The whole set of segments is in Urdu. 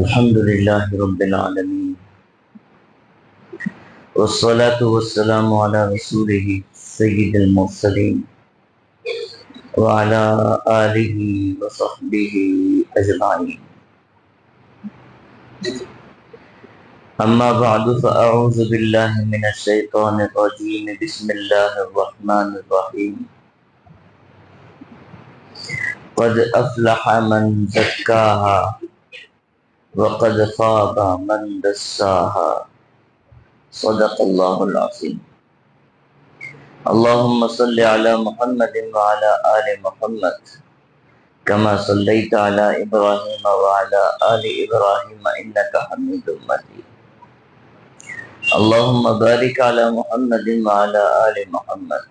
الحمد لله رب العالمين والصلاة والسلام على رسوله سيد المرسلين وعلى آله وصحبه أجمعين. أما بعد فأعوذ بالله من الشيطان الرجيم. بسم الله الرحمن الرحيم. قد أفلح من زكاها وقد خاب من دساها. صدق الله العظيم. اللهم صل على محمد وعلى آل محمد كما صليت على إبراهيم وعلى آل إبراهيم إنك حميد مجيد. اللهم بارك على محمد وعلى آل محمد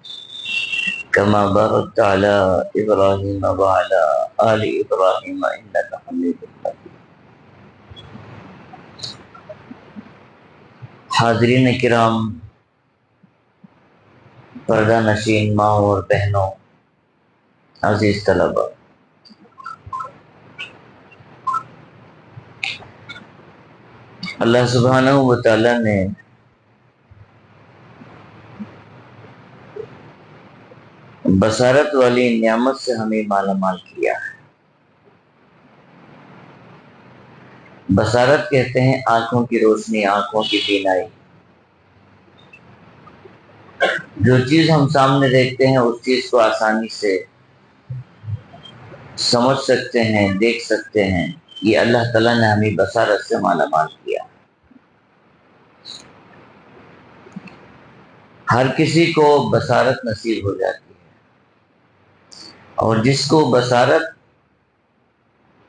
كما باركت على إبراهيم وعلى آل إبراهيم إنك حميد مجيد. حاضرین کرام، پردہ نشین ماں اور بہنوں، عزیز طلباء، اللہ سبحانہ و تعالی نے بصارت والی نعمت سے ہمیں مالا مال کیا ہے. بصارت کہتے ہیں آنکھوں کی روشنی، آنکھوں کی بینائی. جو چیز ہم سامنے دیکھتے ہیں اس چیز کو آسانی سے سمجھ سکتے ہیں، دیکھ سکتے ہیں. یہ اللہ تعالیٰ نے ہمیں بصارت سے مالا مال کیا. ہر کسی کو بصارت نصیب ہو جاتی ہے، اور جس کو بصارت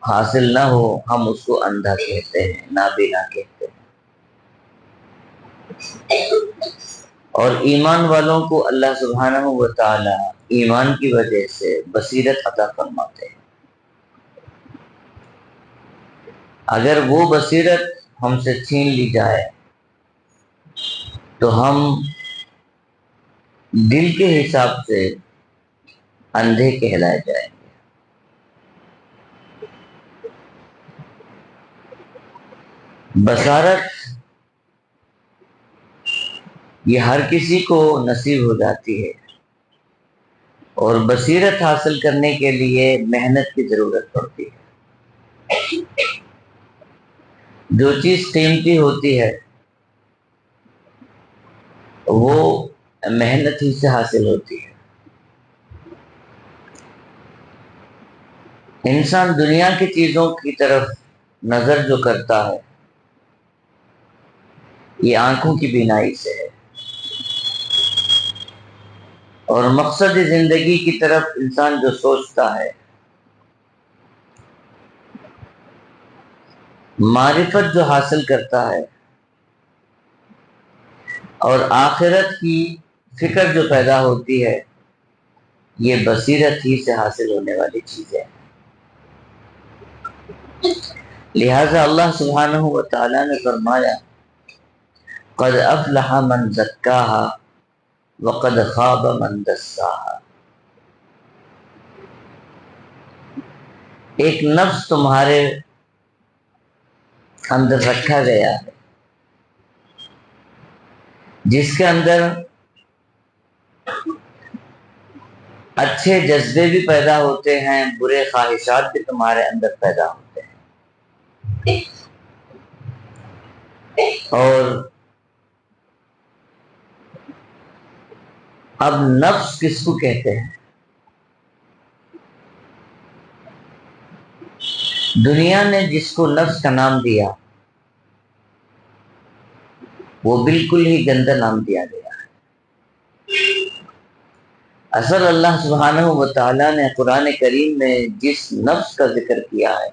حاصل نہ ہو ہم اس کو اندھا کہتے ہیں، نابینا کہتے ہیں. اور ایمان والوں کو اللہ سبحانہ و تعالی ایمان کی وجہ سے بصیرت عطا فرماتے ہیں. اگر وہ بصیرت ہم سے چھین لی جائے تو ہم دل کے حساب سے اندھے کہلائے جائیں گے. بصارت یہ ہر کسی کو نصیب ہو جاتی ہے، اور بصیرت حاصل کرنے کے لیے محنت کی ضرورت پڑتی ہے. جو چیز قیمتی ہوتی ہے وہ محنت ہی سے حاصل ہوتی ہے. انسان دنیا کی چیزوں کی طرف نظر جو کرتا ہے یہ آنکھوں کی بینائی سے ہے، اور مقصد زندگی کی طرف انسان جو سوچتا ہے، معرفت جو حاصل کرتا ہے، اور آخرت کی فکر جو پیدا ہوتی ہے، یہ بصیرت ہی سے حاصل ہونے والی چیز ہے. لہذا اللہ سبحانہ و تعالی نے فرمایا قد افلح من زکاها وقد خاب من دساها. ایک نفس تمہارے اندر رکھا گیا ہے جس کے اندر اچھے جذبے بھی پیدا ہوتے ہیں، برے خواہشات بھی تمہارے اندر پیدا ہوتے ہیں. اور اب نفس کس کو کہتے ہیں؟ دنیا نے جس کو نفس کا نام دیا وہ بالکل ہی گندا نام دیا گیا ہے. اصل اللہ سبحانہ و تعالی نے قرآن کریم میں جس نفس کا ذکر کیا ہے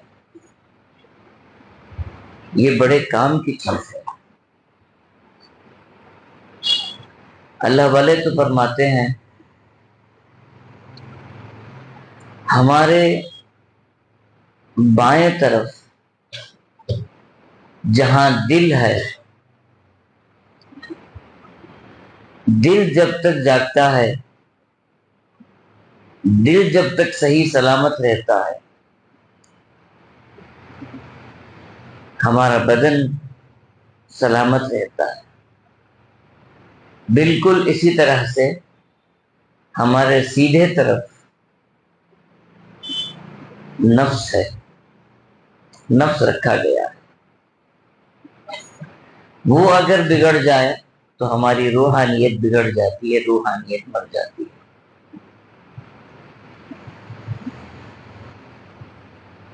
یہ بڑے کام کی چیز ہے. اللہ والے تو فرماتے ہیں ہمارے بائیں طرف جہاں دل ہے، دل جب تک جاگتا ہے دل جب تک صحیح سلامت رہتا ہے، ہمارا بدن سلامت رہتا ہے۔ بالکل اسی طرح سے ہمارے سیدھے طرف نفس ہے، نفس رکھا گیا ہے۔ وہ اگر بگڑ جائے تو ہماری روحانیت بگڑ جاتی ہے، روحانیت مر جاتی ہے۔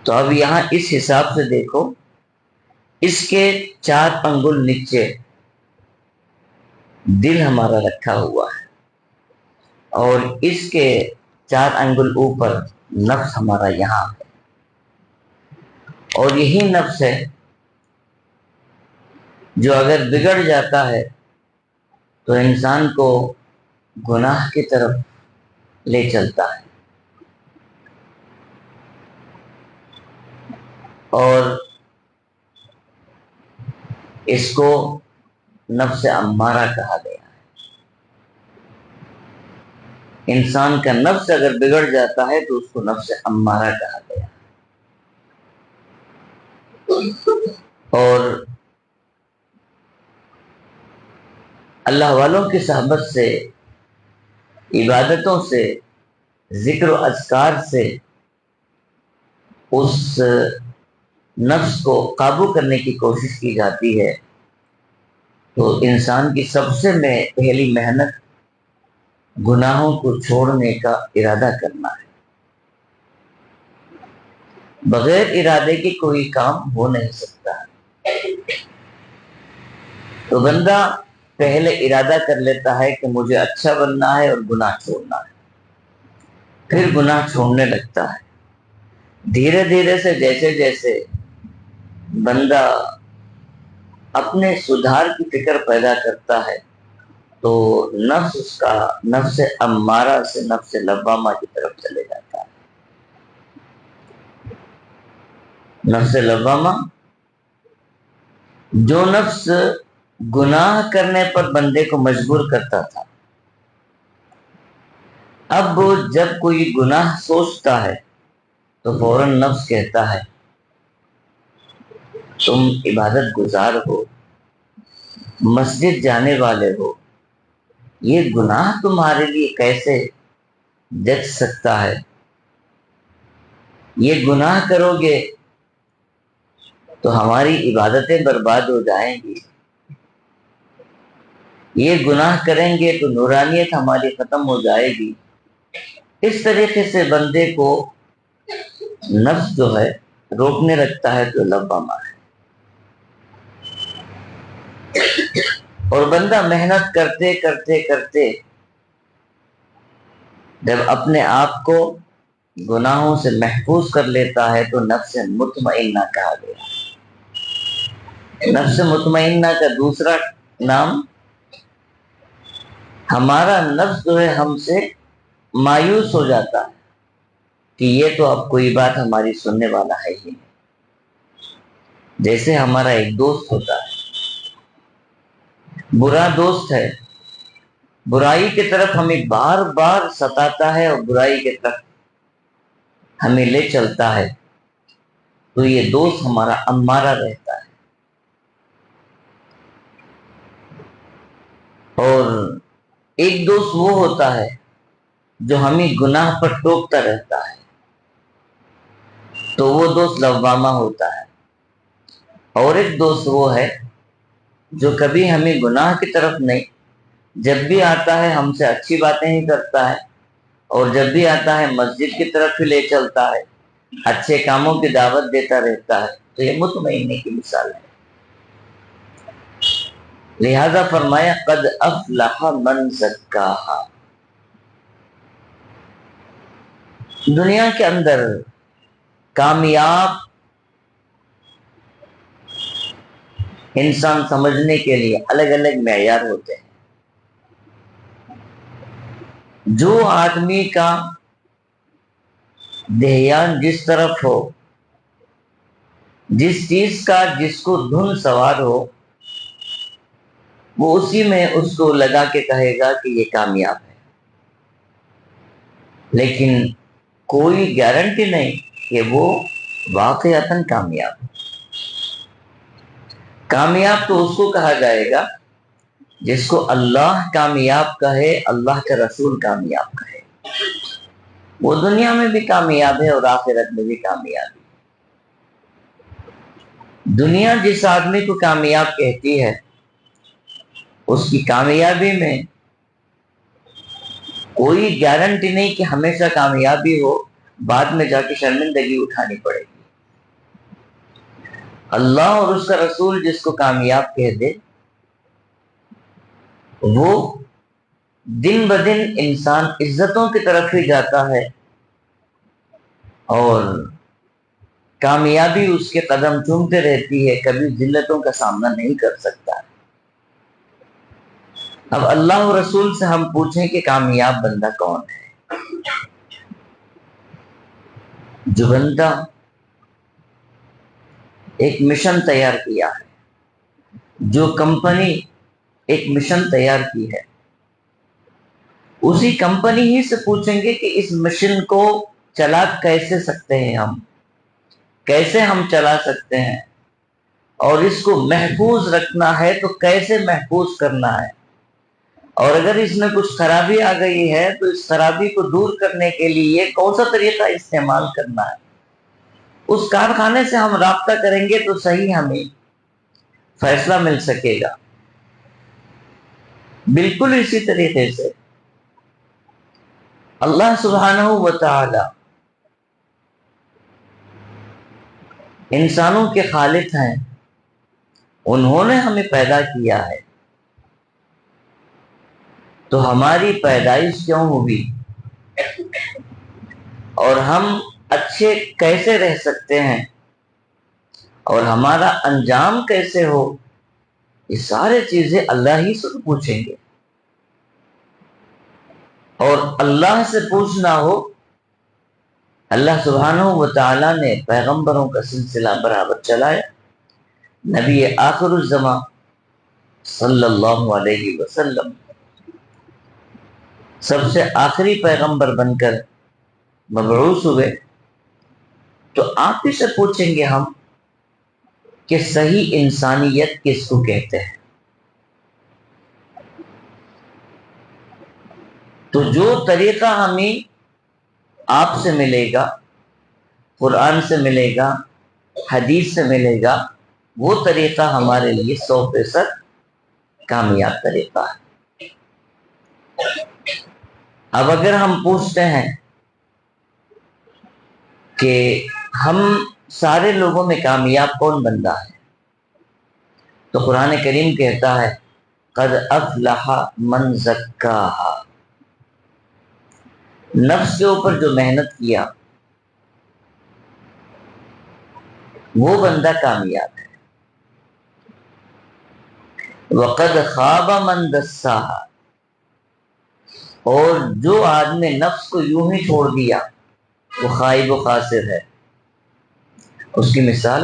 تو اب یہاں اس حساب سے دیکھو، اس کے 4 انگل نیچے دل ہمارا رکھا ہوا ہے، اور اس کے 4 انگل اوپر نفس ہمارا یہاں ہے، اور یہی نفس ہے جو اگر بگڑ جاتا ہے تو انسان کو گناہ کی طرف لے چلتا ہے، اور اس کو نفس امارہ کہا گیا ہے۔ انسان کا نفس اگر بگڑ جاتا ہے تو اس کو نفس امارہ کہا گیا ہے۔ اور اللہ والوں کی صحبت سے، عبادتوں سے، ذکر و اذکار سے اس نفس کو قابو کرنے کی کوشش کی جاتی ہے، تو انسان کی سب سے پہلی محنت گناہوں کو چھوڑنے کا ارادہ کرنا ہے۔ بغیر ارادے کے کوئی کام ہو نہیں سکتا۔ تو بندہ پہلے ارادہ کر لیتا ہے کہ مجھے اچھا بننا ہے اور گناہ چھوڑنا ہے، پھر گناہ چھوڑنے لگتا ہے۔ دھیرے دھیرے سے جیسے جیسے بندہ اپنے سدھار کی فکر پیدا کرتا ہے تو نفس اس کا نفس امارہ سے نفس لوامہ کی طرف چلے جاتا ہے۔ نفس لوامہ جو نفس گناہ کرنے پر بندے کو مجبور کرتا تھا، اب جب کوئی گناہ سوچتا ہے تو فوراً نفس کہتا ہے تم عبادت گزار ہو، مسجد جانے والے ہو، یہ گناہ تمہارے لیے کیسے جچ سکتا ہے؟ یہ گناہ کرو گے تو ہماری عبادتیں برباد ہو جائیں گی، یہ گناہ کریں گے تو نورانیت ہماری ختم ہو جائے گی۔ اس طریقے سے بندے کو نفس جو ہے روکنے رکھتا ہے تو لوامہ ہے، اور بندہ محنت کرتے کرتے کرتے جب اپنے آپ کو گناہوں سے محفوظ کر لیتا ہے تو نفس مطمئنہ کہا گیا۔ نفس مطمئنہ کا دوسرا نام، ہمارا نفس جو ہے ہم سے مایوس ہو جاتا ہے کہ یہ تو اب کوئی بات ہماری سننے والا ہے ہی نہیں۔ جیسے ہمارا ایک دوست ہوتا ہے، برا دوست ہے، برائی کی طرف ہمیں بار بار ستاتا ہے اور برائی کی طرف ہمیں لے چلتا ہے، تو یہ دوست ہمارا امارہ رہتا ہے۔ اور ایک دوست وہ ہوتا ہے جو ہمیں گناہ پر ٹوکتا رہتا ہے، تو وہ دوست لوامہ ہوتا ہے۔ اور ایک دوست وہ ہے جو کبھی ہمیں گناہ کی طرف نہیں، جب بھی آتا ہے ہم سے اچھی باتیں ہی کرتا ہے، اور جب بھی آتا ہے مسجد کی طرف ہی لے چلتا ہے، اچھے کاموں کی دعوت دیتا رہتا ہے، تو یہ مطمئنہ کی مثال ہے۔ لہذا فرمایا قد افلح من زکاہا۔ دنیا کے اندر کامیاب انسان سمجھنے کے لیے الگ الگ معیار ہوتے ہیں۔ جو آدمی کا دھیان جس طرف ہو، جس چیز کا جس کو دھن سوار ہو، وہ اسی میں اس کو لگا کے کہے گا کہ یہ کامیاب ہے۔ لیکن کوئی گارنٹی نہیں کہ وہ واقعتاً کامیاب تو اس کو کہا جائے گا جس کو اللہ کامیاب کہے، اللہ کا رسول کامیاب کہے، وہ دنیا میں بھی کامیاب ہے اور آخرت میں بھی کامیاب ہے۔ دنیا جس آدمی کو کامیاب کہتی ہے، اس کی کامیابی میں کوئی گارنٹی نہیں کہ ہمیشہ کامیابی ہو، بعد میں جا کے شرمندگی اٹھانی پڑے گی۔ اللہ اور اس کا رسول جس کو کامیاب کہہ دے، وہ دن بدن انسان عزتوں کی طرف ہی جاتا ہے اور کامیابی اس کے قدم چومتے رہتی ہے، کبھی ذلتوں کا سامنا نہیں کر سکتا۔ اب اللہ و رسول سے ہم پوچھیں کہ کامیاب بندہ کون ہے؟ جو بندہ ایک مشن تیار کیا ہے، جو کمپنی ایک مشن تیار کی ہے، اسی کمپنی ہی سے پوچھیں گے کہ اس مشن کو چلا کیسے سکتے ہیں، ہم کیسے ہم چلا سکتے ہیں، اور اس کو محفوظ رکھنا ہے تو کیسے محفوظ کرنا ہے، اور اگر اس میں کچھ خرابی آ گئی ہے تو اس خرابی کو دور کرنے کے لیے کون سا طریقہ استعمال کرنا ہے۔ اس کارخانے سے ہم رابطہ کریں گے تو صحیح ہمیں فیصلہ مل سکے گا۔ بالکل اسی طریقے سے اللہ سبحانہ و تعالی انسانوں کے خالق ہیں، انہوں نے ہمیں پیدا کیا ہے، تو ہماری پیدائش کیوں ہوئی اور ہم اچھے کیسے رہ سکتے ہیں اور ہمارا انجام کیسے ہو، یہ سارے چیزیں اللہ ہی سے پوچھیں گے۔ اور اللہ سے پوچھنا ہو، اللہ سبحانہ و تعالیٰ نے پیغمبروں کا سلسلہ برابر چلایا۔ نبی آخر الزمان صلی اللہ علیہ وسلم سب سے آخری پیغمبر بن کر مبعوث ہوئے، تو آپ ہی سے پوچھیں گے ہم کہ صحیح انسانیت کس کو کہتے ہیں۔ تو جو طریقہ ہمیں آپ سے ملے گا، قرآن سے ملے گا، حدیث سے ملے گا، وہ طریقہ ہمارے لیے 100% کامیاب طریقہ ہے۔ اب اگر ہم پوچھتے ہیں کہ ہم سارے لوگوں میں کامیاب کون بندہ ہے، تو قرآن کریم کہتا ہے قد افلح من زکاہا، نفس کے اوپر جو محنت کیا وہ بندہ کامیاب ہے۔ وقد خواب من دساہا، اور جو آدمی نفس کو یوں ہی چھوڑ دیا وہ خائب و خاسر ہے۔ اس کی مثال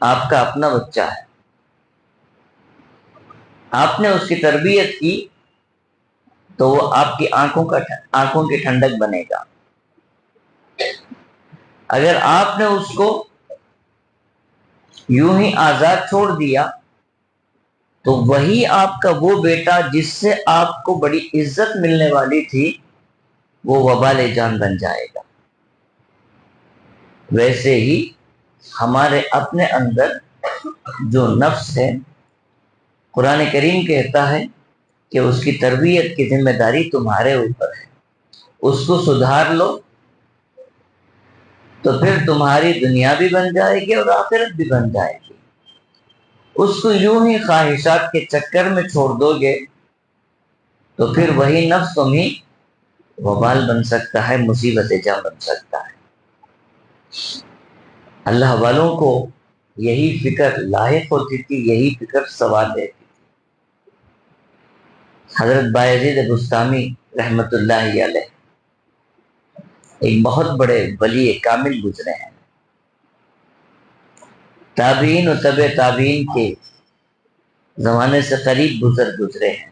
آپ کا اپنا بچہ ہے، آپ نے اس کی تربیت کی تو وہ آپ کی آنکھوں کی ٹھنڈک بنے گا۔ اگر آپ نے اس کو یوں ہی آزاد چھوڑ دیا تو وہی آپ کا وہ بیٹا جس سے آپ کو بڑی عزت ملنے والی تھی، وہ وبال جان بن جائے گا۔ ویسے ہی ہمارے اپنے اندر جو نفس ہے، قرآن کریم کہتا ہے کہ اس کی تربیت کی ذمہ داری تمہارے اوپر ہے، اس کو سدھار لو تو پھر تمہاری دنیا بھی بن جائے گی اور آخرت بھی بن جائے گی۔ اس کو یوں ہی خواہشات کے چکر میں چھوڑ دو گے تو پھر وہی نفس تمہیں وبال بن سکتا ہے، مصیبت جا بن سکتا ہے۔ اللہ والوں کو یہی فکر لاحق ہوتی تھی، یہی فکر سوال دیتی تھی۔ حضرت بایزید بستامی رحمت اللہ علیہ ایک بہت بڑے ولی کامل گزرے ہیں، تابعین و تبع تابعین کے زمانے سے قریب گزرے ہیں۔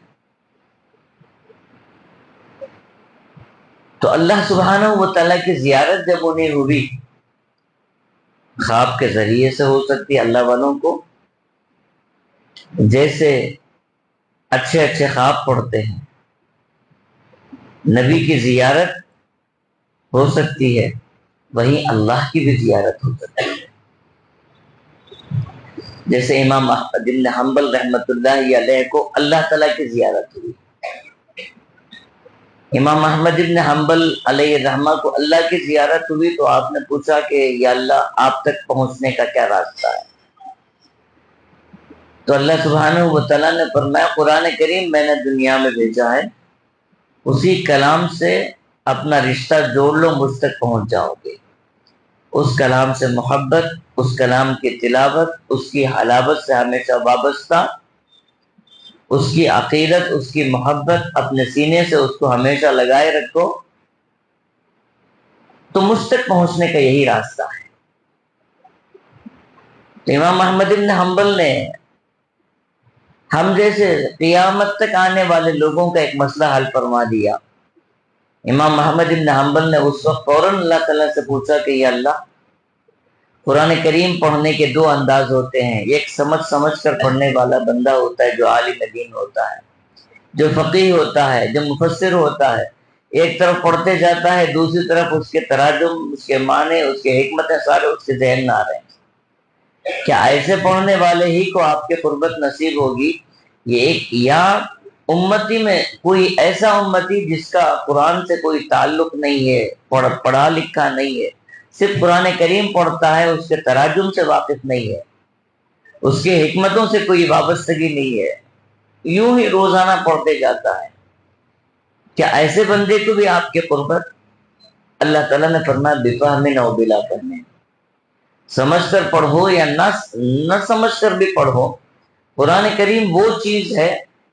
تو اللہ سبحانہ و تعالیٰ کی زیارت جب انہیں ہوئی، خواب کے ذریعے سے ہو سکتی ہے، اللہ والوں کو جیسے اچھے اچھے خواب پڑھتے ہیں، نبی کی زیارت ہو سکتی ہے، وہیں اللہ کی بھی زیارت ہو سکتی ہے۔ جیسے امام احمد بن حنبل رحمۃ اللہ علیہ کو اللہ تعالیٰ کی زیارت ہوئی، امام احمد بن حنبل علیہ الرحمہ کو اللہ کی زیارت ہوئی تو آپ نے پوچھا کہ یا اللہ آپ تک پہنچنے کا کیا راستہ ہے؟ تو اللہ سبحانہ و تعالیٰ نے فرمایا قرآن کریم میں نے دنیا میں بھیجا ہے، اسی کلام سے اپنا رشتہ جوڑ لو، مجھ تک پہنچ جاؤ گے۔ اس کلام سے محبت، اس کلام کی تلاوت، اس کی حلاوت سے ہمیشہ وابستہ، اس کی عقیدت، اس کی محبت اپنے سینے سے اس کو ہمیشہ لگائے رکھو، تو مجھ تک پہنچنے کا یہی راستہ ہے۔ تو امام احمد بن حنبل نے ہم جیسے قیامت تک آنے والے لوگوں کا ایک مسئلہ حل فرما دیا۔ امام احمد بن حنبل نے اس وقت فوراً اللہ تعالیٰ سے پوچھا کہ یا اللہ، قرآن کریم پڑھنے کے دو انداز ہوتے ہیں، ایک سمجھ کر پڑھنے والا بندہ ہوتا ہے جو عالم دین ہوتا ہے، جو فقیہ ہوتا ہے، جو مفسر ہوتا ہے، ایک طرف پڑھتے جاتا ہے، دوسری طرف اس کے تراجم، اس کے معنی، اس کے حکمتیں سارے اس کے ذہن میں آ رہے ہیں۔ کیا ایسے پڑھنے والے ہی کو آپ کے قربت نصیب ہوگی؟ یہ ایک، یا امتی میں کوئی ایسا امتی جس کا قرآن سے کوئی تعلق نہیں ہے، پڑھا لکھا نہیں ہے، صرف قرآن کریم پڑھتا ہے، اس کے تراجم سے واقف نہیں ہے، اس کے حکمتوں سے کوئی وابستگی نہیں ہے، یوں ہی روزانہ پڑھتے جاتا ہے، کیا ایسے بندے کو بھی آپ کے قربت؟ اللہ تعالیٰ نے فرمایا بفہم او بلا فہم، سمجھ کر پڑھو یا نہ سمجھ کر بھی پڑھو، قرآن کریم وہ چیز ہے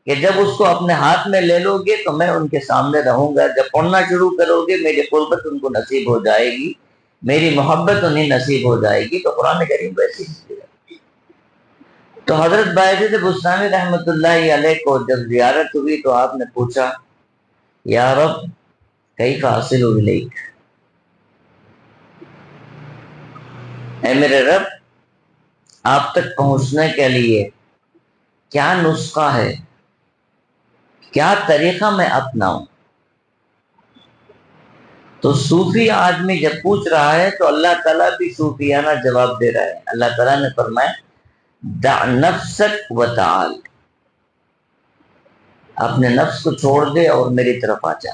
کہ جب اس کو اپنے ہاتھ میں لے لو گے تو میں ان کے سامنے رہوں گا، جب پڑھنا شروع کرو گے میری قربت ان کو نصیب ہو جائے گی، میری محبت انہیں نصیب ہو جائے گی۔ تو قرآن کریم ویسی چیز ہے۔ تو حضرت بایزید بستامی رحمۃ اللہ علیہ کو جب زیارت ہوئی تو آپ نے پوچھا یا رب کیف اصل الیک، اے میرے رب آپ تک پہنچنے کے لیے کیا نسخہ ہے، کیا طریقہ میں اپناؤں؟ تو صوفی آدمی جب پوچھ رہا ہے تو اللہ تعالیٰ بھی صوفیانہ جواب دے رہا ہے۔ اللہ تعالیٰ نے فرمایا دع نفسک وتعال، اپنے نفس کو چھوڑ دے اور میری طرف آ جا،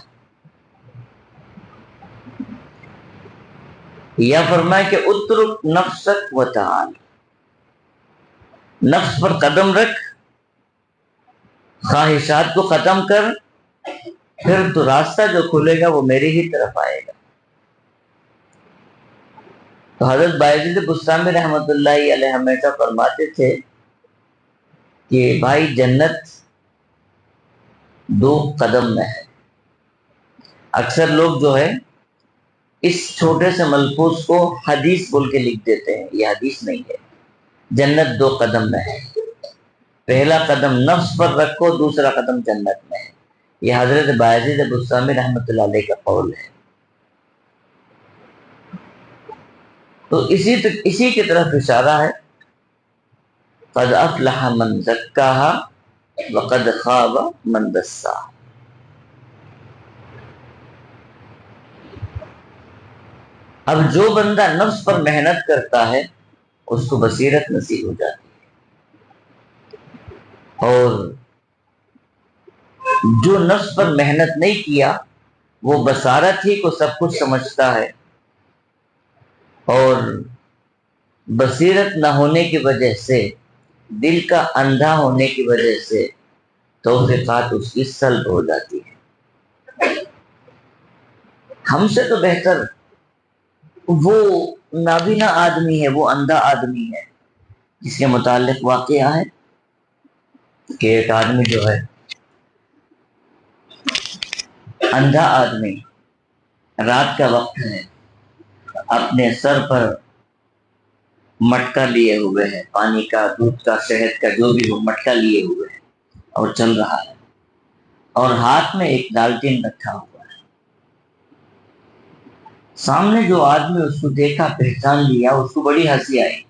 یا فرمایا کہ اترک نفسک وتعال، نفس پر قدم رکھ، خواہشات کو ختم کر، پھر تو راستہ جو کھلے گا وہ میری ہی طرف آئے گا۔ تو حضرت بایزید بستامی رحمۃ اللہ علیہ ہمیشہ فرماتے تھے کہ بھائی جنت دو قدم میں ہے۔ اکثر لوگ جو ہے اس چھوٹے سے ملفوظ کو حدیث بول کے لکھ دیتے ہیں، یہ حدیث نہیں ہے۔ جنت دو قدم میں ہے، پہلا قدم نفس پر رکھو، دوسرا قدم جنت میں ہے۔ یہ حضرت بایزید بستامی رحمۃ اللہ علیہ کا قول ہے۔ تو اسی کی طرف اشارہ ہے، قد افلح من زکاها وقد خاب من دساها۔ اب جو بندہ نفس پر محنت کرتا ہے اس کو بصیرت نصیب ہو جاتی ہے، اور جو نفس پر محنت نہیں کیا وہ بصارت ہی کو سب کچھ سمجھتا ہے، اور بصیرت نہ ہونے کی وجہ سے، دل کا اندھا ہونے کی وجہ سے توفیقات اس کی سلب ہو جاتی ہے۔ ہم سے تو بہتر وہ نابینا آدمی ہے، وہ اندھا آدمی ہے، جس کے متعلق واقعہ ہے کہ ایک آدمی جو ہے، اندھا آدمی، رات کا وقت ہے، اپنے سر پر مٹکا لیے ہوئے ہے، پانی کا، دودھ کا، شہد کا، جو بھی وہ مٹکا لیے ہوئے ہے اور چل رہا ہے، اور ہاتھ میں ایک ڈالٹین رکھا ہوا ہے۔ سامنے جو آدمی اس کو دیکھا، پہچان لیا، اس کو بڑی ہنسی آئی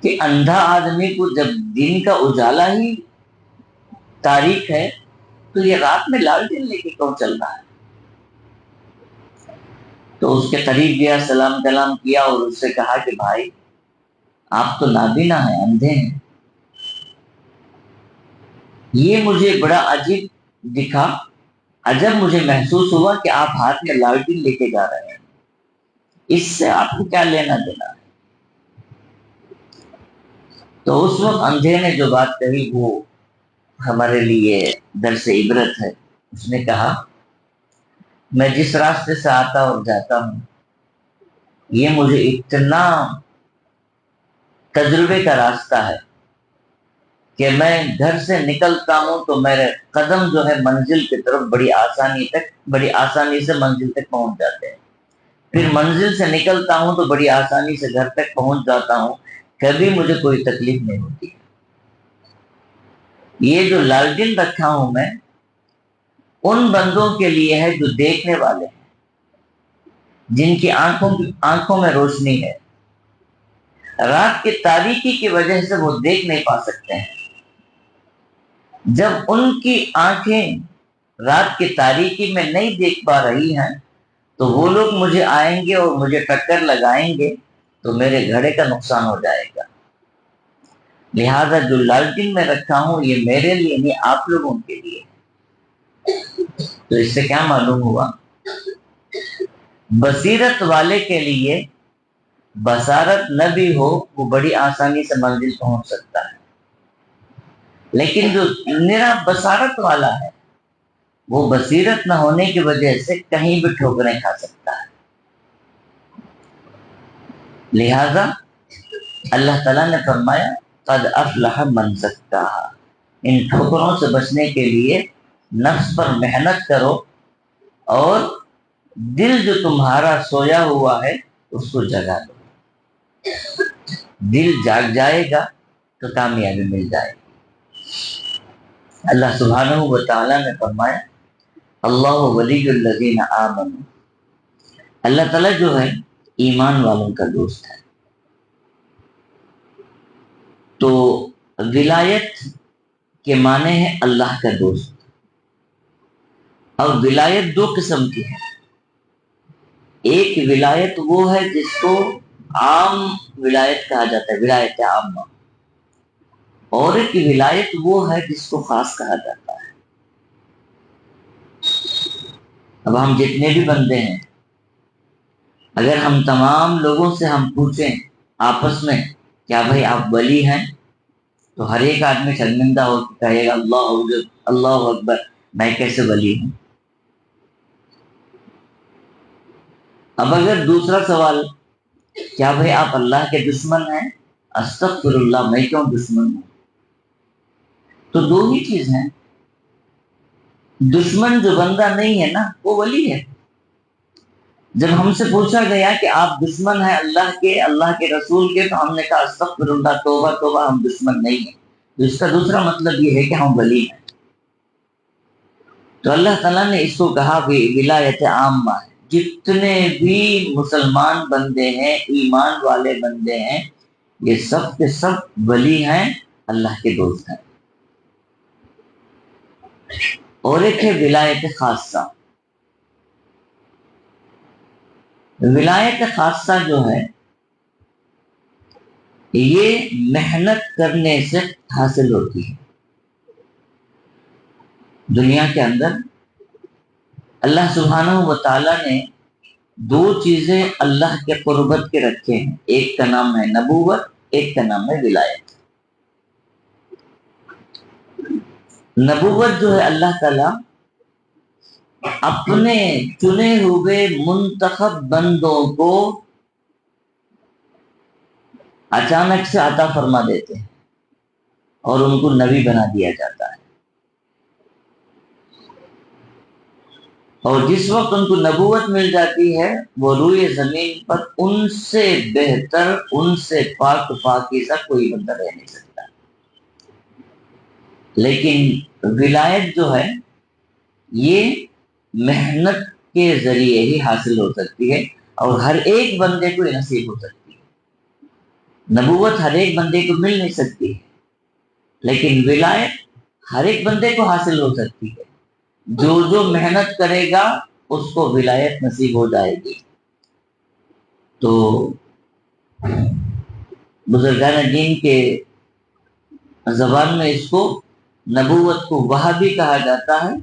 کہ اندھا آدمی کو جب دن کا اجالا ہی تاریخ ہے تو یہ رات میں لالٹین لے کے کیوں چل رہا ہے؟ تو اس کے قریب گیا، سلام کلام کیا اور اس سے کہا کہ بھائی آپ تو نابینا ہیں، اندھے ہیں۔ یہ مجھے بڑا عجیب دکھا، عجب مجھے محسوس ہوا کہ آپ ہاتھ میں لالٹین لے کے جا رہے ہیں، اس سے آپ کو کیا لینا دینا؟ تو اس وقت اندھے نے جو بات کہی وہ ہمارے لیے درس عبرت ہے۔ اس نے کہا میں جس راستے سے آتا اور جاتا ہوں یہ مجھے اتنا تجربے کا راستہ ہے کہ میں گھر سے نکلتا ہوں تو میرے قدم جو ہے منزل کی طرف بڑی آسانی سے منزل تک پہنچ جاتے ہیں، پھر منزل سے نکلتا ہوں تو بڑی آسانی سے گھر تک پہنچ جاتا ہوں، کبھی مجھے کوئی تکلیف نہیں ہوتی۔ یہ جو لالٹین رکھا ہوں میں ان بندوں کے لیے ہے جو دیکھنے والے ہیں، جن کی آنکھوں میں روشنی ہے، رات کی تاریکی کی وجہ سے وہ دیکھ نہیں پا سکتے ہیں۔ جب ان کی آنکھیں رات کی تاریکی میں نہیں دیکھ پا رہی ہیں تو وہ لوگ مجھے آئیں گے اور مجھے ٹکر لگائیں گے تو میرے گھڑے کا نقصان ہو جائے گا۔ لہذا جو لالٹین میں رکھا ہوں یہ میرے لیے نہیں، آپ لوگوں کے لیے۔ تو اس سے کیا معلوم ہوا؟ بصیرت والے کے لیے بصارت نہ بھی ہو وہ بڑی آسانی سے منزل پہنچ سکتا ہے، لیکن جو نرا بصارت والا ہے وہ بصیرت نہ ہونے کی وجہ سے کہیں بھی ٹھوکریں کھا سکتا ہے۔ لہذا اللہ تعالیٰ نے فرمایا قد افلح من زکاہا، ان ٹھوکروں سے بچنے کے لیے نفس پر محنت کرو اور دل جو تمہارا سویا ہوا ہے اس کو جگا دو۔ دل جاگ جائے گا تو کامیابی مل جائے گی۔ اللہ سبحانہ و تعالیٰ نے فرمایا اللہ ولی الذین آمنوا، اللہ تعالیٰ جو ہے ایمان والوں کا دوست ہے۔ تو ولایت کے معنی ہے اللہ کا دوست، اور ولایت دو قسم کی ہے۔ ایک ولایت وہ ہے جس کو عام ولایت کہا جاتا ہے، ولایت عامہ، اور ایک ولایت وہ ہے جس کو خاص کہا جاتا ہے۔ اب ہم جتنے بھی بندے ہیں اگر ہم تمام لوگوں سے ہم پوچھیں آپس میں کیا بھائی آپ ولی ہیں، تو ہر ایک آدمی شرمندہ ہو کے کہے گا اللہ اکبر، میں کیسے ولی ہوں۔ اب اگر دوسرا سوال کیا بھائی آپ اللہ کے دشمن ہیں، استغفر اللہ، میں کیوں دشمن ہوں؟ تو دو ہی چیز ہیں، دشمن جو بندہ نہیں ہے نا وہ ولی ہے۔ جب ہم سے پوچھا گیا کہ آپ دشمن ہیں اللہ کے رسول کے، تو ہم نے کہا استغفر اللہ، توبہ توبہ، ہم دشمن نہیں ہیں۔ تو اس کا دوسرا مطلب یہ ہے کہ ہم ولی ہیں۔ تو اللہ تعالیٰ نے اس کو کہا کہ ولایت عامہ ہے، جتنے بھی مسلمان بندے ہیں، ایمان والے بندے ہیں، یہ سب کے سب ولی ہیں، اللہ کے دوست ہیں۔ اور ایک ہے ولایت خاصہ۔ ولایت خاصہ جو ہے یہ محنت کرنے سے حاصل ہوتی ہے۔ دنیا کے اندر اللہ سبحانہ و تعالیٰ نے دو چیزیں اللہ کے قربت کے رکھے ہیں، ایک کا نام ہے نبوت، ایک کا نام ہے ولایت۔ نبوت جو ہے اللہ تعالیٰ اپنے چنے ہوئے منتخب بندوں کو اچانک سے عطا فرما دیتے ہیں اور ان کو نبی بنا دیا جاتا ہے، اور جس وقت ان کو نبوت مل جاتی ہے وہ روئے زمین پر ان سے بہتر، ان سے پاک پاکیزہ کوئی بندہ رہ نہیں سکتا۔ لیکن ولایت جو ہے یہ محنت کے ذریعے ہی حاصل ہو سکتی ہے اور ہر ایک بندے کو یہ نصیب ہو سکتی ہے۔ نبوت ہر ایک بندے کو مل نہیں سکتی ہے، لیکن ولایت ہر ایک بندے کو حاصل ہو سکتی ہے۔ جو جو محنت کرے گا اس کو ولایت نصیب ہو جائے گی۔ تو بزرگان دین کے زبان میں اس کو نبوت کو وہ بھی کہا جاتا ہے،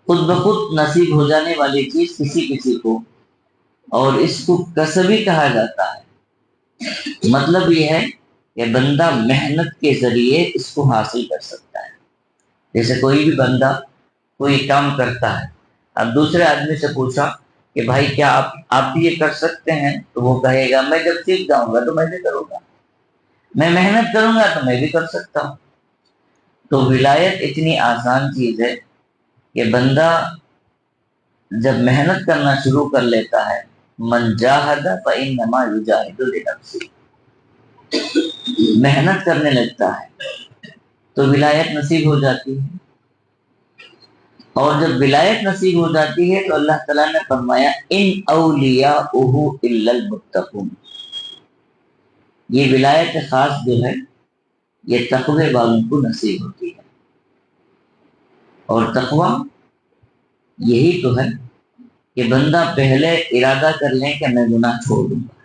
خود بخود نصیب ہو جانے والی چیز کسی کسی کو، اور اس کو کسبی کہا جاتا ہے۔ مطلب یہ ہے کہ بندہ محنت کے ذریعے اس کو حاصل کر سکتا ہے۔ جیسے کوئی بھی بندہ کوئی کام کرتا ہے، اب دوسرے آدمی سے پوچھا کہ بھائی کیا آپ بھی یہ کر سکتے ہیں، تو وہ کہے گا میں جب سیکھ جاؤں گا تو میں بھی کروں گا، میں محنت کروں گا تو میں بھی کر سکتا ہوں۔ تو ولایت اتنی آسان چیز ہے کہ بندہ جب محنت کرنا شروع کر لیتا ہے، من جاہد فإنما یجاہد لنفسہ، محنت کرنے لگتا ہے تو ولایت نصیب ہو جاتی ہے۔ اور جب ولایت نصیب ہو جاتی ہے تو اللہ تعالیٰ نے فرمایا ان اولیاؤہ الا المتقون، یہ ولایت خاص جو ہے یہ تقوی والوں کو نصیب ہوتی ہے۔ اور تقوی یہی تو ہے کہ بندہ پہلے ارادہ کر لیں کہ میں گناہ چھوڑ دوں گا،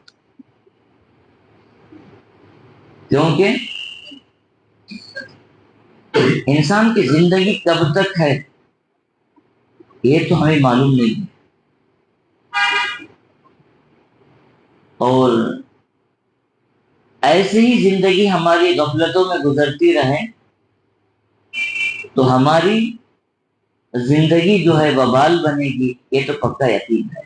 کیونکہ انسان کی زندگی کب تک ہے یہ تو ہمیں معلوم نہیں ہے، اور ایسے ہی زندگی ہماری غفلتوں میں گزرتی رہے تو ہماری زندگی جو ہے وبال بنے گی، یہ تو پکا یقین ہے۔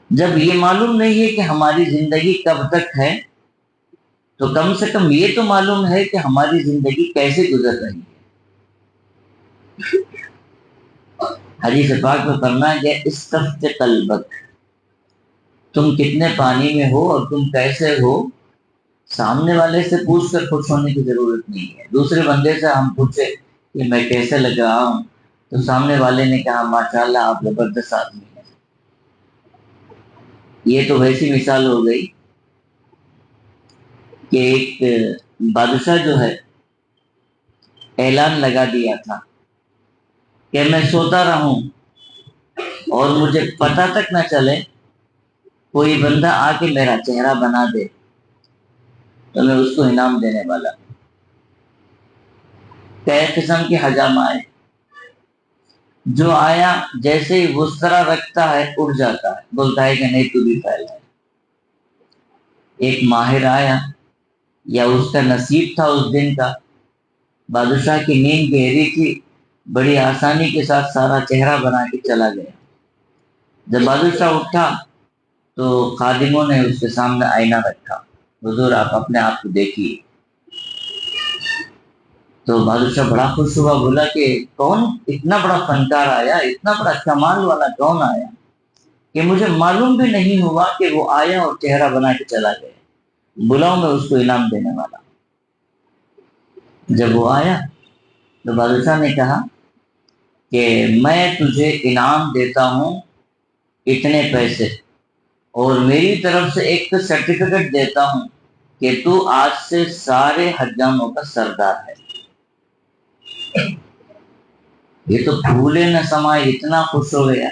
جب یہ معلوم نہیں ہے کہ ہماری زندگی کب تک ہے تو کم سے کم یہ تو معلوم ہے کہ ہماری زندگی کیسے گزر رہی ہے۔ حدیث پاک میں فرمایا گیا استفت قلبک، تم کتنے پانی میں ہو اور تم کیسے ہو، سامنے والے سے پوچھ کر خوش ہونے کی ضرورت نہیں ہے۔ دوسرے بندے سے ہم پوچھے کہ میں کیسے لگ رہا ہوں تو سامنے والے نے کہا ماشاءاللہ آپ زبردست آدمی ہیں، یہ تو ویسی مثال ہو گئی کہ ایک بادشاہ جو ہے اعلان لگا دیا تھا کہ میں سوتا رہوں اور مجھے پتہ تک نہ چلے، کوئی بندہ آ کے میرا چہرہ بنا دے تو میں اس کو انعام دینے والا ہوں۔ کئی قسم کے حجام آئے، جو آیا جیسے ہی وسترا رکھتا ہے اڑ جاتا ہے، بولتا ہے کہ نہیں تو بھی پھیلا ہے۔ ایک ماہر آیا، یا اس کا نصیب تھا اس دن کا، بادشاہ کی نیند گہری تھی، بڑی آسانی کے ساتھ سارا چہرہ بنا کے چلا گیا۔ جب بادشاہ اٹھا تو خادموں نے اس کے سامنے آئینہ رکھا، حضور آپ اپنے آپ کو دیکھیے۔ تو بادشاہ بڑا خوش ہوا، بولا کہ کون اتنا بڑا فنکار آیا، اتنا بڑا کمال والا کون آیا کہ مجھے معلوم بھی نہیں ہوا کہ وہ آیا اور چہرہ بنا کے چلا گیا، بلاؤ میں اس کو انعام دینے والا۔ جب وہ آیا تو بادشاہ نے کہا کہ میں تجھے انعام دیتا ہوں اتنے پیسے، اور میری طرف سے ایک سرٹیفکیٹ دیتا ہوں کہ تو آج سے سارے حجاموں کا سردار ہے۔ یہ تو پھولے نہ سمائے، اتنا خوش ہو گیا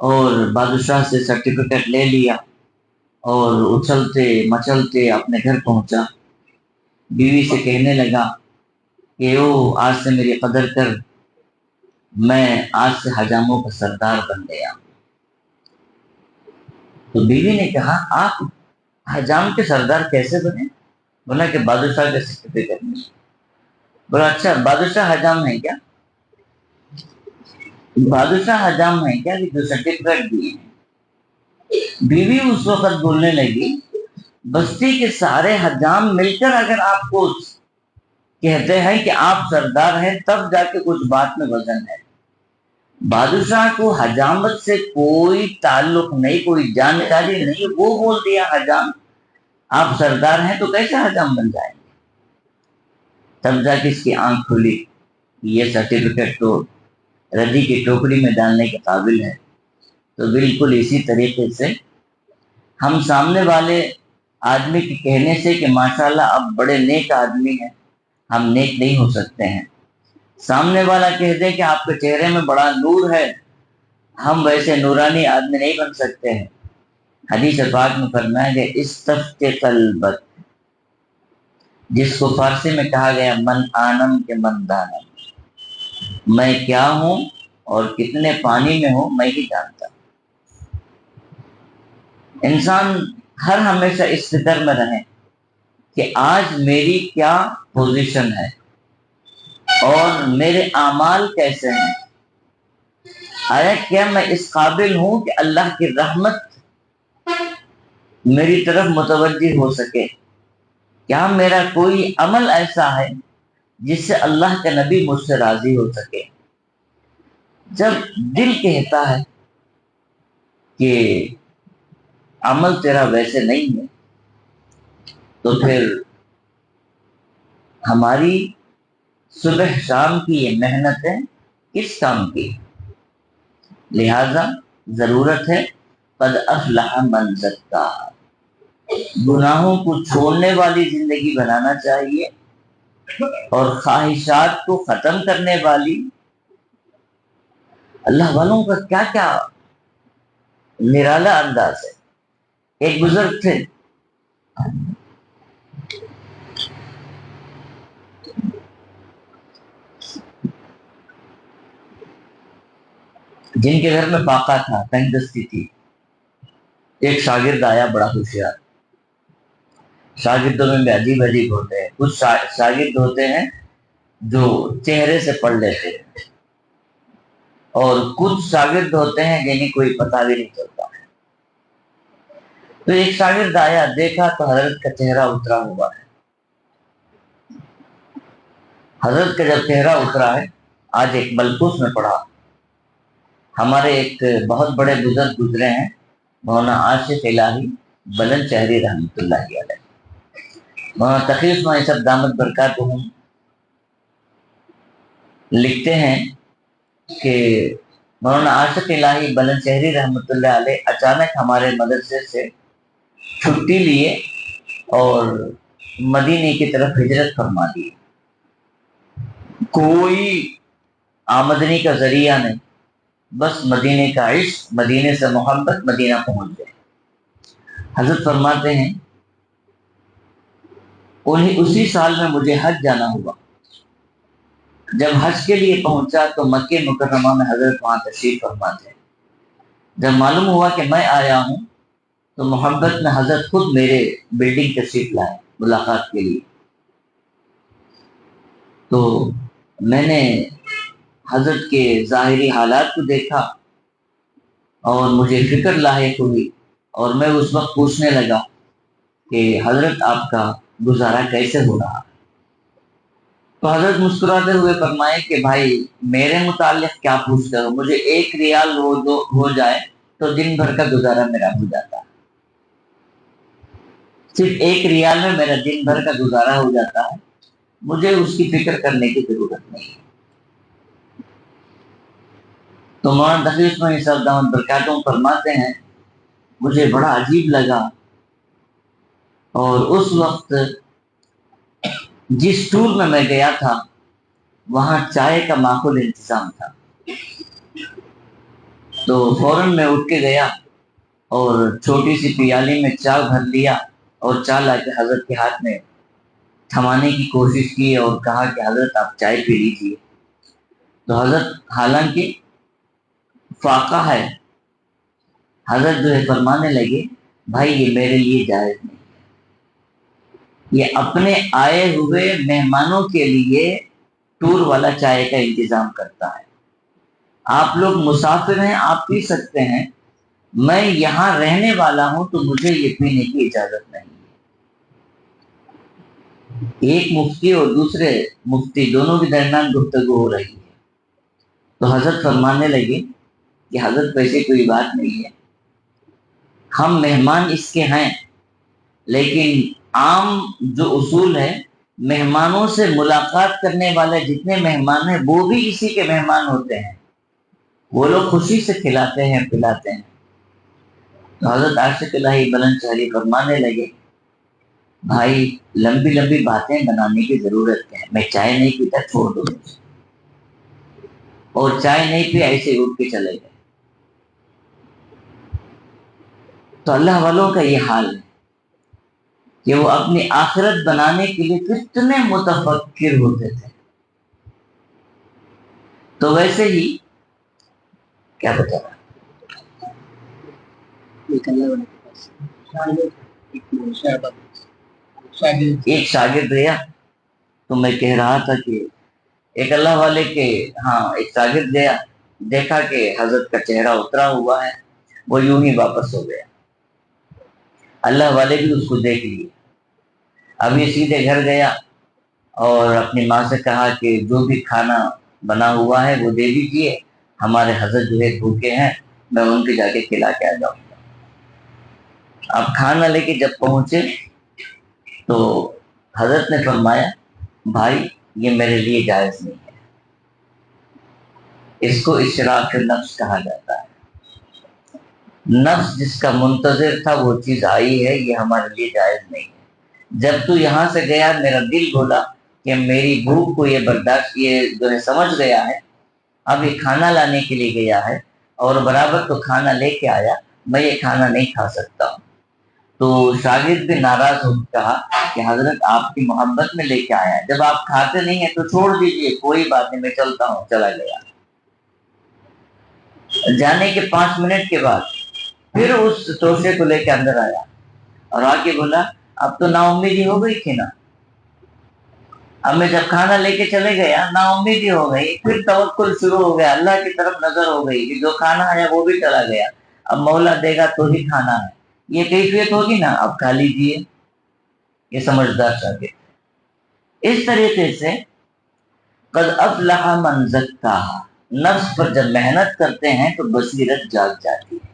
اور بادشاہ سے سرٹیفکیٹ لے لیا اور اچھلتے مچلتے اپنے گھر پہنچا۔ بیوی سے کہنے لگا کہ او آج سے میری قدر کر، میں آج سے حجاموں کا سردار بن گیا۔ تو بیوی نے کہا آپ حجام کے سردار کیسے بنے؟ بولا کہ بادشاہ کے سرٹیفکیٹ میں۔ بولا اچھا بادشاہ حجام ہے کیا؟ بادشاہ حجام ہے کیا کہ جو سرٹیفکیٹ دیے ہیں؟ بیوی اس وقت بولنے لگی بستی کے سارے حجام مل کر اگر آپ کو کہتے ہیں کہ آپ سردار ہیں تب جا کے کچھ بات میں وزن ہے۔ بادشاہ کو حجامت سے کوئی تعلق نہیں، کوئی جانکاری نہیں، وہ بول دیا حجام، آپ سردار ہیں تو کیسے حجام بن جائیں گے؟ تب جا کے اس کی آنکھ کھلی، یہ سرٹیفکیٹ تو ردی کی ٹوکری میں ڈالنے کے قابل ہے۔ تو بالکل اسی طریقے سے ہم سامنے والے آدمی کے کہنے سے کہ ماشاءاللہ آپ بڑے نیک آدمی ہیں، ہم نیک نہیں ہو سکتے ہیں۔ سامنے والا کہہ دے کہ آپ کے چہرے میں بڑا نور ہے، ہم ویسے نورانی آدمی نہیں بن سکتے ہیں۔ حدیث پاک میں فرمایا کہ استفت قلبک، جس کو فارسی میں کہا گیا من آنم کے من دانم، میں کیا ہوں اور کتنے پانی میں ہوں میں ہی جانتا ہوں۔ انسان ہر ہمیشہ اس فکر میں رہے کہ آج میری کیا پوزیشن ہے اور میرے اعمال کیسے ہیں، آیا کیا میں اس قابل ہوں کہ اللہ کی رحمت میری طرف متوجہ ہو سکے، کیا میرا کوئی عمل ایسا ہے جس سے اللہ کا نبی مجھ سے راضی ہو سکے۔ جب دل کہتا ہے کہ عمل تیرا ویسے نہیں ہے تو پھر ہماری صبح شام کی یہ محنتیں کس کام کی؟ لہذا ضرورت ہے قد افلح من زکاہا، گناہوں کو چھوڑنے والی زندگی بنانا چاہیے اور خواہشات کو ختم کرنے والی۔ اللہ والوں کا کیا کیا نرالا انداز ہے۔ ایک بزرگ تھے، جن کے گھر میں فاقہ تھا، تنگ دستی تھی۔ ایک شاگرد آیا بڑا ہوشیار، شاگردوں میں بھی عجیب عجیب ہوتے ہیں۔ کچھ شاگرد ہوتے ہیں جو چہرے سے پڑھ لیتے ہیں اور کچھ شاگرد ہوتے ہیں جنہیں کوئی پتہ بھی نہیں چلتا۔ تو ایک شاگرد آیا، دیکھا تو حضرت کا چہرہ اترا ہوا ہے۔ حضرت کا جب چہرہ اترا ہے، آج ایک ملبوس میں پڑھا، ہمارے ایک بہت بڑے بزرگ گزرے ہیں، مولانا عاشق الہی بلند شہری رحمۃ اللہ علیہ۔ مولانا تقی عثمانی صاحب دامت برکاتہم لکھتے ہیں کہ مولانا عاشق الہی بلند شہری رحمۃ اللہ علیہ اچانک ہمارے مدرسے سے چھٹی لیے اور مدینے کی طرف ہجرت فرما دی۔ کوئی آمدنی کا ذریعہ نہیں، بس مدینے کا عشق، مدینے سے محبت، مدینہ پہنچ گئے۔ حضرت فرماتے ہیں اسی سال میں مجھے حج جانا ہوا۔ جب حج کے لیے پہنچا تو مکہ مکرمہ میں حضرت وہاں تشریف فرما تھے۔ جب معلوم ہوا کہ میں آیا ہوں تو محبت میں حضرت خود میرے بلڈنگ تشریف لائے ملاقات کے لیے۔ تو میں نے حضرت کے ظاہری حالات کو دیکھا اور مجھے فکر لاحق ہوئی، اور میں اس وقت پوچھنے لگا کہ حضرت آپ کا گزارا کیسے ہو رہا؟ تو حضرت مسکراتے ہوئے فرمائے کہ بھائی میرے متعلق کیا پوچھتے ہو، مجھے 1 ریال ہو جائے تو دن بھر کا گزارا میرا ہو جاتا ہے، صرف 1 ریال میں میرا دن بھر کا گزارا ہو جاتا ہے، مجھے اس کی فکر کرنے کی ضرورت نہیں ہے۔ تو مولانا تقی عثمانی صاحب دامت برکاتہم فرماتے ہیں مجھے بڑا عجیب لگا، اور اس وقت جس ٹور میں گیا تھا وہاں چائے کا معقول انتظام تھا، تو فوراً میں اٹھ کے گیا اور چھوٹی سی پیالی میں چائے بھر لیا اور چائے لا کے حضرت کے ہاتھ میں تھمانے کی کوشش کی اور کہا کہ حضرت آپ چائے پی لیجیے۔ تو حضرت حالانکہ فاقہ ہے، حضرت جو ہے فرمانے لگے بھائی یہ میرے لیے جائز نہیں، یہ اپنے آئے ہوئے مہمانوں کے لیے ٹور والا چائے کا انتظام کرتا ہے، آپ لوگ مسافر ہیں آپ پی سکتے ہیں، میں یہاں رہنے والا ہوں تو مجھے یہ پینے کی اجازت نہیں ہے۔ ایک مفتی اور دوسرے مفتی دونوں کے درمیان گفتگو ہو رہی ہے، تو حضرت فرمانے لگے کہ حضرت ویسے کوئی بات نہیں ہے، ہم مہمان اس کے ہیں، لیکن عام جو اصول ہے مہمانوں سے ملاقات کرنے والے جتنے مہمان ہیں وہ بھی اسی کے مہمان ہوتے ہیں، وہ لوگ خوشی سے کھلاتے ہیں پلاتے ہیں۔ تو حضرت عاشق الہی بلند شہری فرمانے لگے بھائی لمبی لمبی باتیں بنانے کی ضرورت کیا ہے، میں چائے نہیں پیتا، چھوڑ دو مجھے۔ اور چائے نہیں پی، ایسے اٹھ کے چلے گئے۔ تو اللہ والوں کا یہ حال ہے کہ وہ اپنی آخرت بنانے کے لیے کتنے متفکر ہوتے تھے۔ تو ویسے ہی کیا بتا رہا ایک شاگرد گیا، تو میں کہہ رہا تھا کہ ایک اللہ والے کے ایک شاگرد گیا، دیکھا کہ حضرت کا چہرہ اترا ہوا ہے، وہ یوں ہی واپس ہو گیا۔ اللہ والے بھی اس کو دیکھ لیے۔ اب یہ سیدھے گھر گیا اور اپنی ماں سے کہا کہ جو بھی کھانا بنا ہوا ہے وہ دے دیجیے، ہمارے حضرت جو ہے بھوکے ہیں، میں ان کے جا کے کھلا کے آ جاؤں گا۔ اب کھانا لے کے جب پہنچے تو حضرت نے فرمایا بھائی یہ میرے لیے جائز نہیں ہے، اس کو اشراق نفس کہا جاتا ہے۔ نفس جس کا منتظر تھا وہ چیز آئی ہے، یہ ہمارے لیے جائز نہیں ہے۔ جب تو یہاں سے گیا میرا دل بولا کہ میری بھوک کو یہ برداشت، یہ جو ہے سمجھ گیا ہے، اب یہ کھانا لانے کے لیے گیا ہے اور برابر تو کھانا لے کے آیا، میں یہ کھانا نہیں کھا سکتا ہوں۔ تو شاگرد بھی ناراض ہو کہا کہ حضرت آپ کی محبت میں لے کے آیا ہے، جب آپ کھاتے نہیں ہیں تو چھوڑ دیجئے، کوئی بات نہیں، میں چلتا ہوں۔ چلا گیا۔ جانے کے 5 منٹ کے بعد پھر اس توشے کو لے کے اندر آیا اور آ کے بولا اب تو نا امیدی ہو گئی تھی نا، اب میں جب کھانا لے کے چلے گیا نا امیدی ہو گئی، پھر توکل شروع ہو گیا، اللہ کی طرف نظر ہو گئی کہ جو کھانا ہے وہ بھی چلا گیا، اب مولا دے گا تو ہی کھانا ہے، یہ کیفیت ہوگی نا، اب کھا لیجیے۔ یہ سمجھدار شاگرد۔ اس طریقے سے قد افلح من زکاہا، نفس پر جب محنت کرتے ہیں تو بصیرت جاگ جاتی ہے۔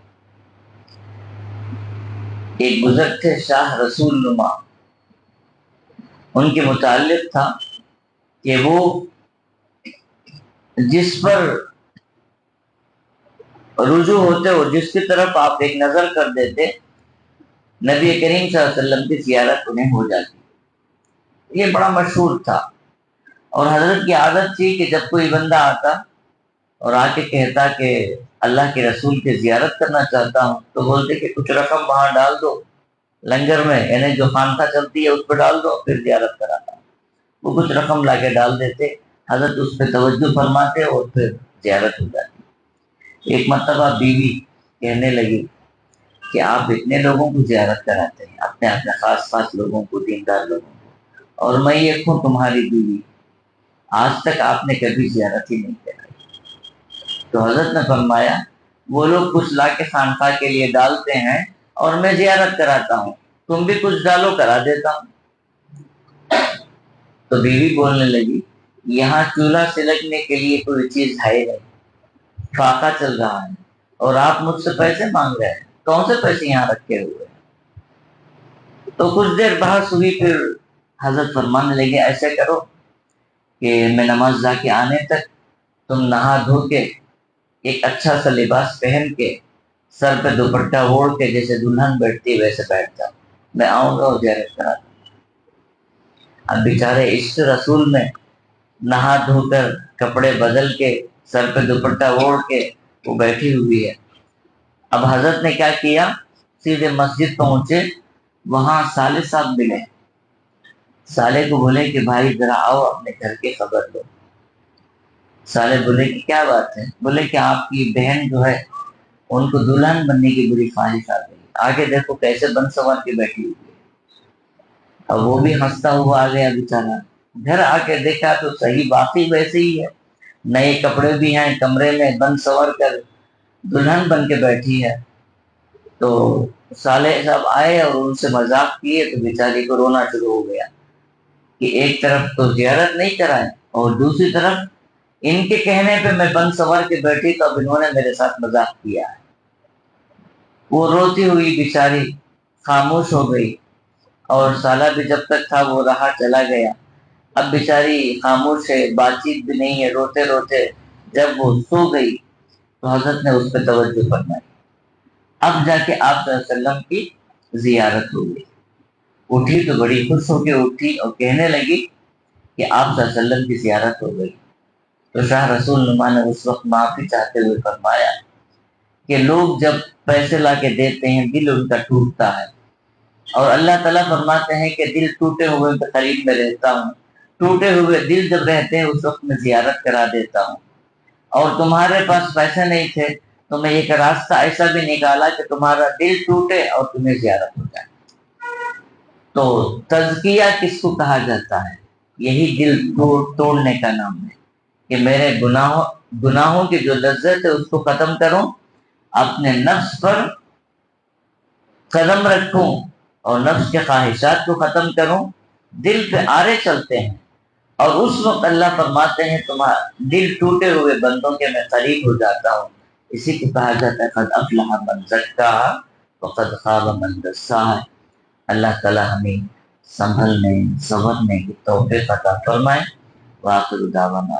ایک بزرگ تھے شاہ رسول نما، ان کے متعلق تھا کہ وہ جس پر رجوع ہوتے ہو، جس کی طرف آپ ایک نظر کر دیتے، نبی کریم صلی اللہ علیہ وسلم کی زیارت انہیں ہو جاتی۔ یہ بڑا مشہور تھا اور حضرت کی عادت تھی کہ جب کوئی بندہ آتا اور آ کے کہتا کہ اللہ کے رسول کی زیارت کرنا چاہتا ہوں، تو بولتے کہ کچھ رقم وہاں ڈال دو لنگر میں، یعنی جو خانقاہ چلتی ہے اس پہ ڈال دو، پھر زیارت کراتا۔ وہ کچھ رقم لا کے ڈال دیتے، حضرت اس پہ توجہ فرماتے اور پھر زیارت ہو جاتی۔ ایک مرتبہ بیوی کہنے لگی کہ آپ اتنے لوگوں کو زیارت کراتے ہیں، اپنے اپنے خاص خاص لوگوں کو، دیندار لوگوں کو، اور میں یہ ہوں تمہاری بیوی، آج تک آپ نے کبھی زیارت ہی نہیں کرائی۔ تو حضرت نے فرمایا وہ لوگ کچھ لا کے خانقاہ کے لیے ڈالتے ہیں اور میں زیارت کراتا ہوں، تم بھی کچھ ڈالو، کرا دیتا ہوں۔ تو بیوی بولنے لگی یہاں چولہا سلگنے کے لیے کوئی چیز ہے نہیں، فاقہ چل رہا ہے اور آپ مجھ سے پیسے مانگ رہے ہیں، کون سے پیسے یہاں رکھے ہوئے ہیں؟ تو کچھ دیر بحث ہوئی، پھر حضرت فرمانے لگے ایسے کرو کہ میں نماز جا کے آنے تک تم نہا دھو کے ایک اچھا سا لباس پہن کے سر پہ دوپٹہ اوڑھ کے جیسے دلہن بیٹھتی ویسے بیٹھ جاؤ، میں آؤں گا اور زیارت کرا دوں۔ اب بیچارے عشق رسول میں نہا دھو کر کپڑے بدل کے سر پہ دوپٹہ اوڑھ کے وہ بیٹھی ہوئی ہے۔ اب حضرت نے کیا کیا، سیدھے مسجد پہنچے، وہاں سالے صاحب ملے، سالے کو بولے کہ بھائی ذرا آؤ اپنے گھر کی خبر دو۔ سالے بولے کہ کیا بات ہے؟ بولے کہ آپ کی بہن جو ہے ان کو دلہن بننے کی بری خواہش آ گئی، آگے دیکھو کیسے بن سنور کے بیٹھی ہوئی ہے۔ اب وہ بھی ہنستا ہوا آ گیا بیچارہ، گھر آ کے دیکھا تو صحیح واقعی ویسے ہی ہے، نئے کپڑے بھی ہیں، کمرے میں بن سنور کر دلہن بن کے بیٹھی ہے۔ تو سالے صاحب آئے اور ان سے مذاق کیے تو بیچاری کو رونا شروع ہو گیا کہ ایک طرف تو زیارت نہیں کرائے اور دوسری طرف ان کے کہنے پہ میں بن سنور کے بیٹھی تو اب انہوں نے میرے ساتھ مذاق کیا ہے۔ وہ روتی ہوئی بیچاری خاموش ہو گئی اور سالہ بھی جب تک تھا وہ رہا چلا گیا۔ اب بیچاری خاموش ہے، بات چیت بھی نہیں ہے، روتے روتے جب وہ سو گئی تو حضرت نے اس پہ توجہ فرمائی. اب جا کے آپ صلی اللہ علیہ وسلم کی زیارت ہو گئی. اٹھی تو بڑی خوش ہو کے اٹھی اور کہنے لگی کہ آپ صلی اللہ علیہ وسلم کی زیارت ہو گئی. تو شاہ رسول نما نے اس وقت معافی چاہتے ہوئے فرمایا کہ لوگ جب پیسے لا کے دیتے ہیں دل ان کا ٹوٹتا ہے، اور اللہ تعالیٰ فرماتے ہیں کہ دل ٹوٹے ہوئے کے قریب میں رہتا ہوں. ٹوٹے ہوئے دل جب رہتے ہیں اس وقت میں زیارت کرا دیتا ہوں. اور تمہارے پاس پیسے نہیں تھے تو میں ایک راستہ ایسا بھی نکالا کہ تمہارا دل ٹوٹے اور تمہیں زیارت ہو جائے. تو تزکیہ کس کو کہا جاتا ہے؟ یہی دل توڑنے کا نام ہے کہ میرے گناہوں کی جو لذت ہے اس کو ختم کروں، اپنے نفس پر قدم رکھوں اور نفس کے خواہشات کو ختم کروں. دل پہ آرے چلتے ہیں اور اس وقت اللہ فرماتے ہیں تمہارا دل ٹوٹے ہوئے بندوں کے میں قریب ہو جاتا ہوں. اسی کو کہا جاتا ہے قد افلح من زکاہا وقد خاب من دساہا. اللہ تعالی ہمیں سنبھلنے سنورنے کی توفیق عطا فرمائے. وآخر دعوانا